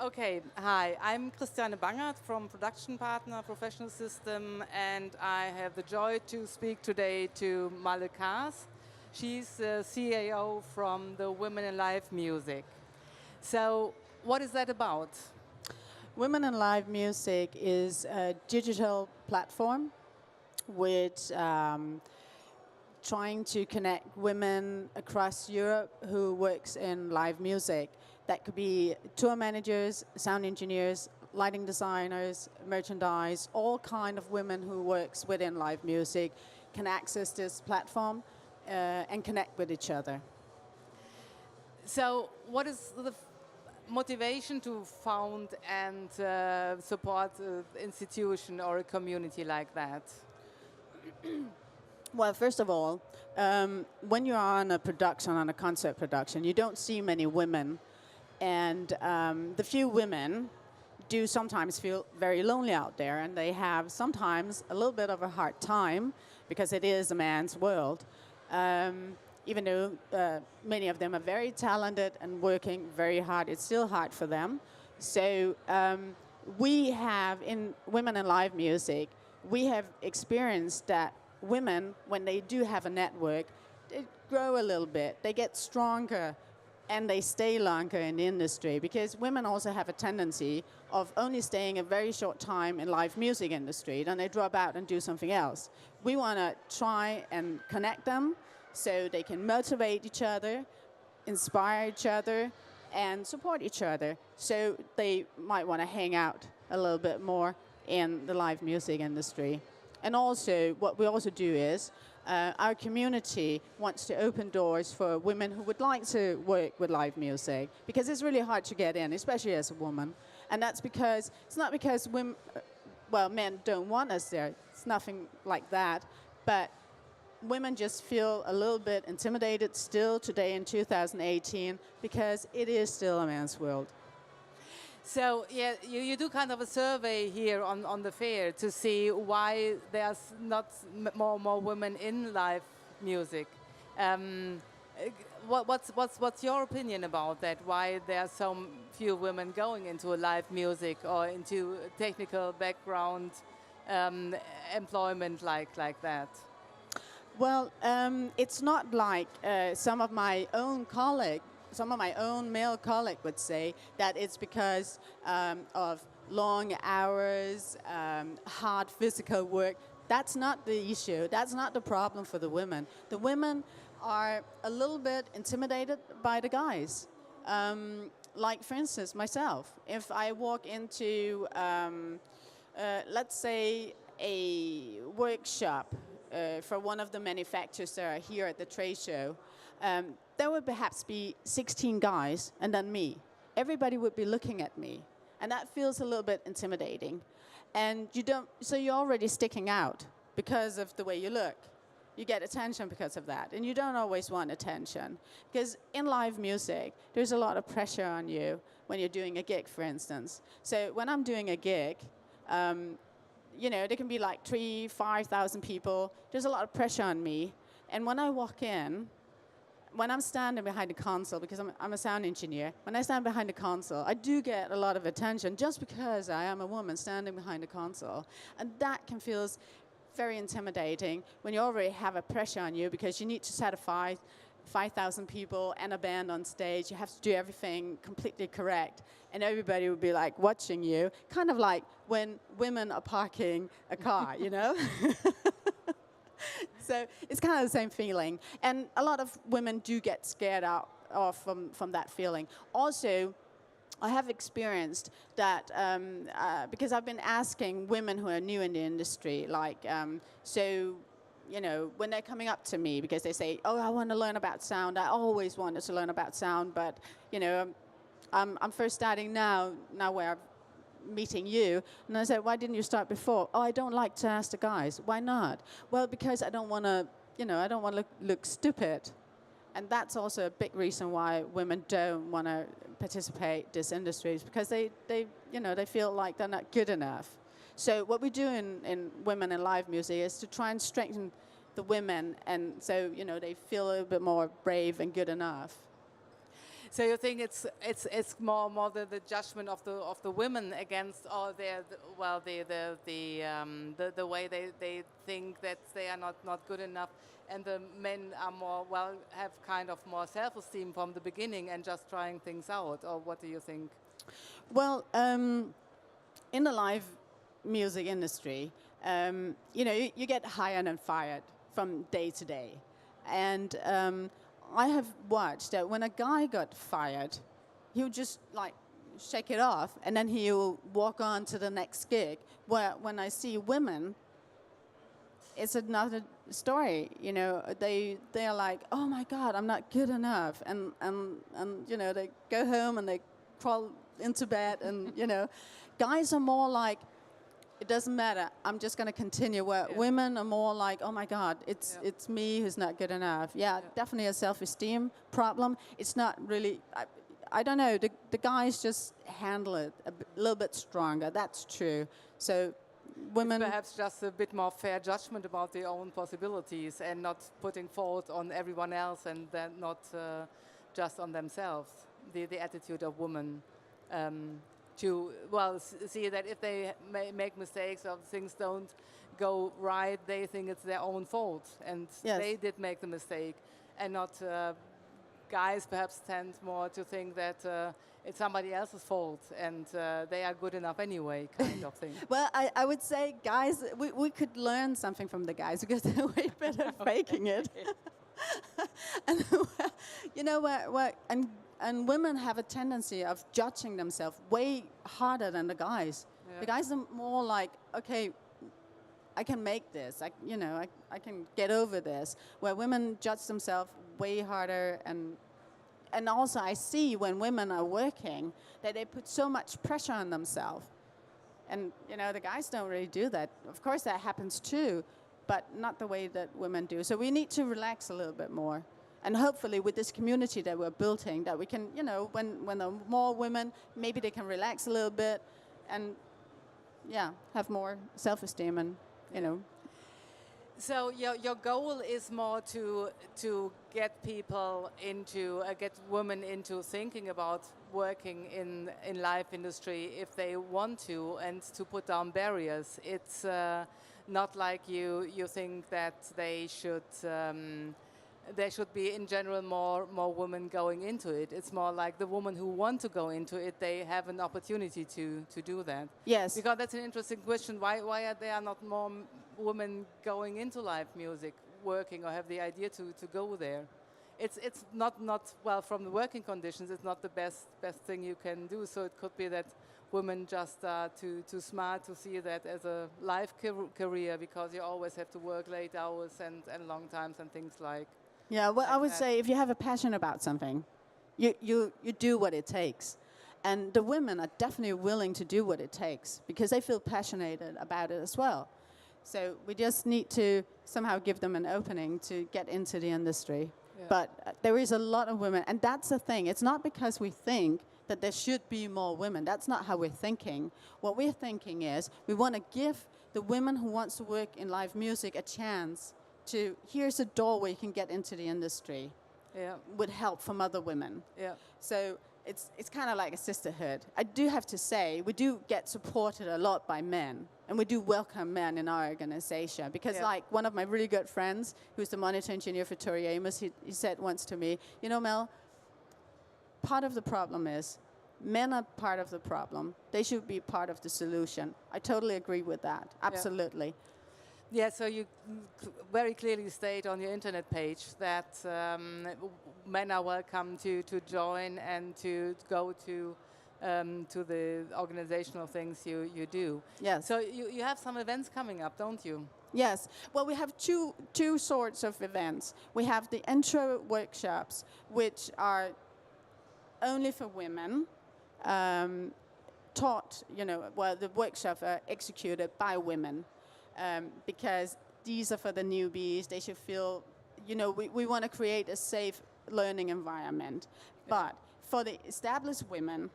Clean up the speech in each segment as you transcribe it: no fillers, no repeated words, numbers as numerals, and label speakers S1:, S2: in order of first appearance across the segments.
S1: Okay, hi, I'm Christiane Bangert from Production Partner Professional System, and I have the joy to speak today to Malle Kaas. She's the CAO from the Women in Live Music. So, what is that about?
S2: Women in Live Music is a digital platform with trying to connect women across Europe who works in live music. That could be tour managers, sound engineers, lighting designers, merchandise, all kind of women who works within live music can access this platform and connect with each other.
S1: So, what is the motivation to found and support an institution or a community like that?
S2: Well, first of all, when you're on a production, on a concert production, you don't see many women. And the few women do sometimes feel very lonely out there, and they have sometimes a little bit of a hard time because it is a man's world. Even though many of them are very talented and working very hard, it's still hard for them. So we have, in Women in Live Music, we have experienced that women, when they do have a network, they grow a little bit, they get stronger, and they stay longer in the industry, because women also have a tendency of only staying a very short time in live music industry, then they drop out and do something else. We want to try and connect them so they can motivate each other, inspire each other, and support each other. So they might want to hang out a little bit more in the live music industry. And also, what we also do is, our community wants to open doors for women who would like to work with live music, because it's really hard to get in, especially as a woman. And that's because, it's not because women, well, men don't want us there, it's nothing like that, but women just feel a little bit intimidated still today in 2018, because it is still a man's world.
S1: So yeah, you do kind of a survey here on the fair to see why there's not more women in live music. What's your opinion about that? Why there are so few women going into live music or into technical background employment like that?
S2: Well, it's not like some of my own male colleagues would say that it's because of long hours, hard physical work. That's not the issue. That's not the problem for the women. The women are a little bit intimidated by the guys. Like, for instance, myself. If I walk into, let's say, a workshop for one of the manufacturers that are here at the trade show, there would perhaps be 16 guys and then me. Everybody would be looking at me, and that feels a little bit intimidating. And so you're already sticking out because of the way you look. You get attention because of that, and you don't always want attention. Because in live music, there's a lot of pressure on you when you're doing a gig, for instance. So when I'm doing a gig, there can be like 3,000, 5,000 people. There's a lot of pressure on me. And when I walk in, when I'm standing behind the console, because I'm a sound engineer, when I stand behind the console, I do get a lot of attention just because I am a woman standing behind the console. And that can feel very intimidating when you already have a pressure on you, because you need to satisfy 5,000 people and a band on stage. You have to do everything completely correct, and everybody will be like watching you, kind of like when women are parking a car, you know? So it's kind of the same feeling. And a lot of women do get scared out from that feeling. Also, I have experienced that because I've been asking women who are new in the industry, like, when they're coming up to me because they say, oh, I want to learn about sound. I always wanted to learn about sound, but, I'm first starting now where I'm meeting you. And I said, why didn't you start before? Oh, I don't like to ask the guys. Why not? Well, because I don't want to, I don't want to look stupid. And that's also a big reason why women don't want to participate in this industry, is because they feel like they're not good enough. So what we do in Women in Live Music is to try and strengthen the women, and so they feel a little bit more brave and good enough.
S1: So you think it's more the judgment of the women against all the way they think that they are not good enough, and the men are have kind of more self-esteem from the beginning and just trying things out, or what do you think?
S2: Well, in the live music industry, you get hired and fired from day to day, and I have watched that when a guy got fired, he would just like shake it off, and then he'll walk on to the next gig. Where when I see women, it's another story. They are like, oh my God, I'm not good enough, and they go home and they crawl into bed, and guys are more like, it doesn't matter, I'm just going to continue. Where women are more like, oh my God, it's me who's not good enough. Definitely a self-esteem problem. It's not really, I don't know, the guys just handle it a little bit stronger. That's true. So women...
S1: It's perhaps just a bit more fair judgment about their own possibilities and not putting fault on everyone else, and then not just on themselves. The attitude of women. To see that if they make mistakes or things don't go right, they think it's their own fault, and they did make the mistake, and not guys perhaps tend more to think that it's somebody else's fault, and they are good enough anyway, kind of thing.
S2: Well, I would say guys, we could learn something from the guys, because they're way better at faking it. And and women have a tendency of judging themselves way harder than the guys. Yeah. The guys are more like, okay, I can make this. I can get over this. Where women judge themselves way harder, and also I see when women are working that they put so much pressure on themselves, and the guys don't really do that. Of course, that happens too, but not the way that women do. So we need to relax a little bit more. And hopefully with this community that we're building, that we can, when there are more women, maybe they can relax a little bit and, have more self-esteem and,
S1: So your goal is more to get people get women into thinking about working in live industry if they want to, and to put down barriers. It's not like you think that they should... there should be, in general, more women going into it. It's more like the women who want to go into it, they have an opportunity to do that.
S2: Yes.
S1: Because that's an interesting question. Why are there not more women going into live music, working, or have the idea to go there? It's not from the working conditions, it's not the best thing you can do. So it could be that women just are too smart to see that as a life career, because you always have to work late hours and long times and things like.
S2: Yeah, well, I would say if you have a passion about something, you do what it takes. And the women are definitely willing to do what it takes, because they feel passionate about it as well. So we just need to somehow give them an opening to get into the industry. Yeah. But there is a lot of women, and that's the thing. It's not because we think that there should be more women. That's not how we're thinking. What we're thinking is we want to give the women who wants to work in live music a chance to, here's a door where you can get into the industry, with help from other women. Yeah. So it's kind of like a sisterhood. I do have to say, we do get supported a lot by men, and we do welcome men in our organization, because like one of my really good friends, who's the monitor engineer for Tori Amos, he said once to me, Mel, part of the problem is men are part of the problem. They should be part of the solution. I totally agree with that. Absolutely.
S1: Yeah, so you very clearly state on your internet page that men are welcome to join and to go to the organizational things you do.
S2: Yes.
S1: So you have some events coming up, don't you?
S2: Yes. Well, we have two sorts of events. We have the intro workshops, which are only for women, taught, the workshops are executed by women. Because these are for the newbies. They should feel, we want to create a safe learning environment. Yeah. But for the established women,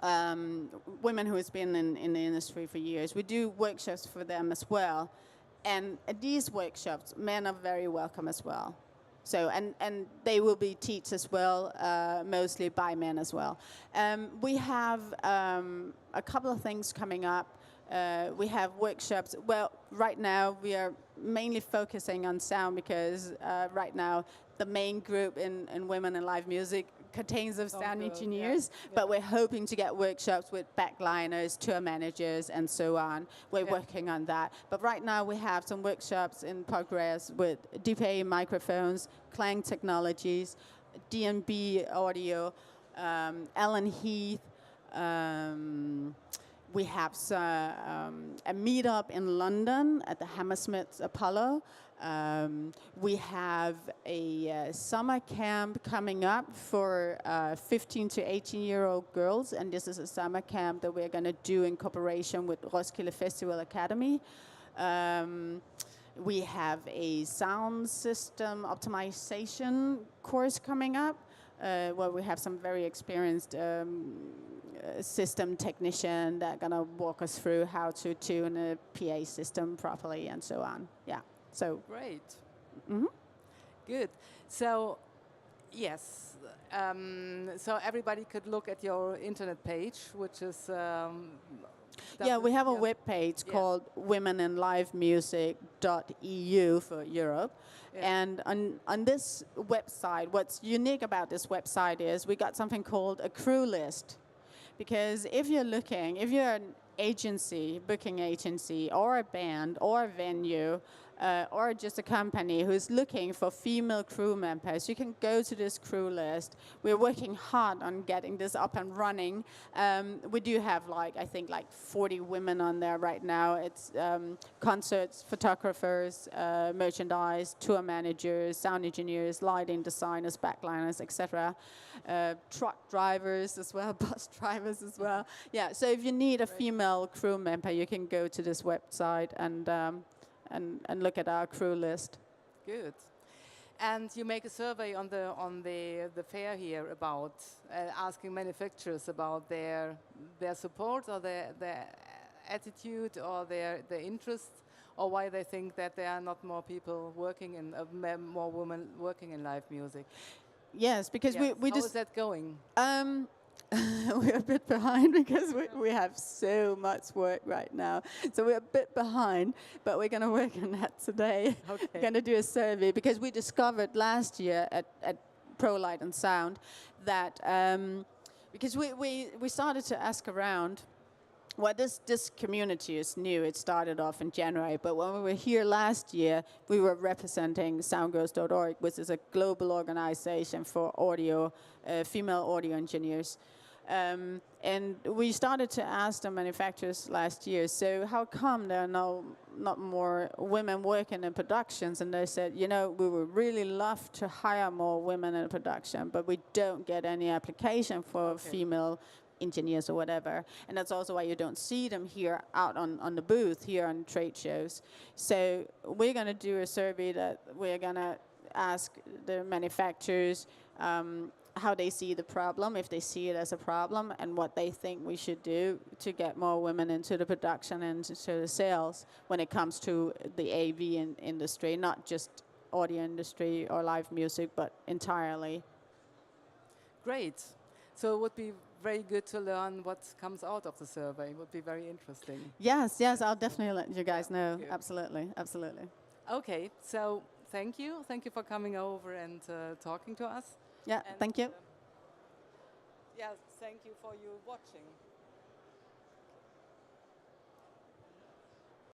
S2: women who has been in the industry for years, we do workshops for them as well. And at these workshops, men are very welcome as well. So, and they will be taught as well, mostly by men as well. We have a couple of things coming up. We have workshops. Well, right now we are mainly focusing on sound because right now the main group in Women in Live Music contains of sound engineers, but we're hoping to get workshops with backliners, tour managers, and so on. We're working on that. But right now we have some workshops in progress with DPA microphones, Klang technologies, D&B audio, Alan Heath. We have a meetup in London at the Hammersmith Apollo. We have a summer camp coming up for 15 to 18-year-old girls, and this is a summer camp that we're going to do in cooperation with Roskilde Festival Academy. We have a sound system optimization course coming up, where we have some very experienced system technician that are going to walk us through how to tune a PA system properly and so on. Yeah. So
S1: great.
S2: Mm-hmm.
S1: Good. So yes. So everybody could look at your internet page, which is
S2: we have a web page called womeninlivemusic.eu for Europe. Yeah. And on this website, what's unique about this website is we got something called a crew list. Because if you're an agency, booking agency, or a band, or a venue, or just a company who's looking for female crew members, you can go to this crew list. We're working hard on getting this up and running. We do have I think 40 women on there right now. It's concerts, photographers, merchandise, tour managers, sound engineers, lighting designers, backliners, etc. Truck drivers as well, bus drivers as well. Yeah, so if you need a female crew member, you can go to this website and look at our crew list.
S1: Good. And you make a survey on the fair here about asking manufacturers about their support or their attitude or their interest, or why they think that there are not more people working in more women working in live music.
S2: Yes, because we
S1: How is that going?
S2: We're a bit behind because we have so much work right now. So we're a bit behind, but we're going to work on that today. Okay. We're going to do a survey because we discovered last year at Pro Light and Sound that because we started to ask around. Well, this community is new. It started off in January, but when we were here last year, we were representing soundgirls.org, which is a global organization for audio, female audio engineers. And we started to ask the manufacturers last year, so how come there are not more women working in productions? And they said, we would really love to hire more women in production, but we don't get any application for female engineers or whatever, and that's also why you don't see them here out on the booth here on trade shows. So we're going to do a survey that we're going to ask the manufacturers how they see the problem, if they see it as a problem, and what they think we should do to get more women into the production and into the sales when it comes to the AV industry, not just audio industry or live music, but entirely.
S1: Great. So it would be very good to learn what comes out of the survey. It would be very interesting.
S2: Yes, I'll definitely let you guys know. Absolutely.
S1: Okay, so thank you for coming over and talking to us.
S2: Yeah, and thank you.
S1: Yes, thank you for you watching.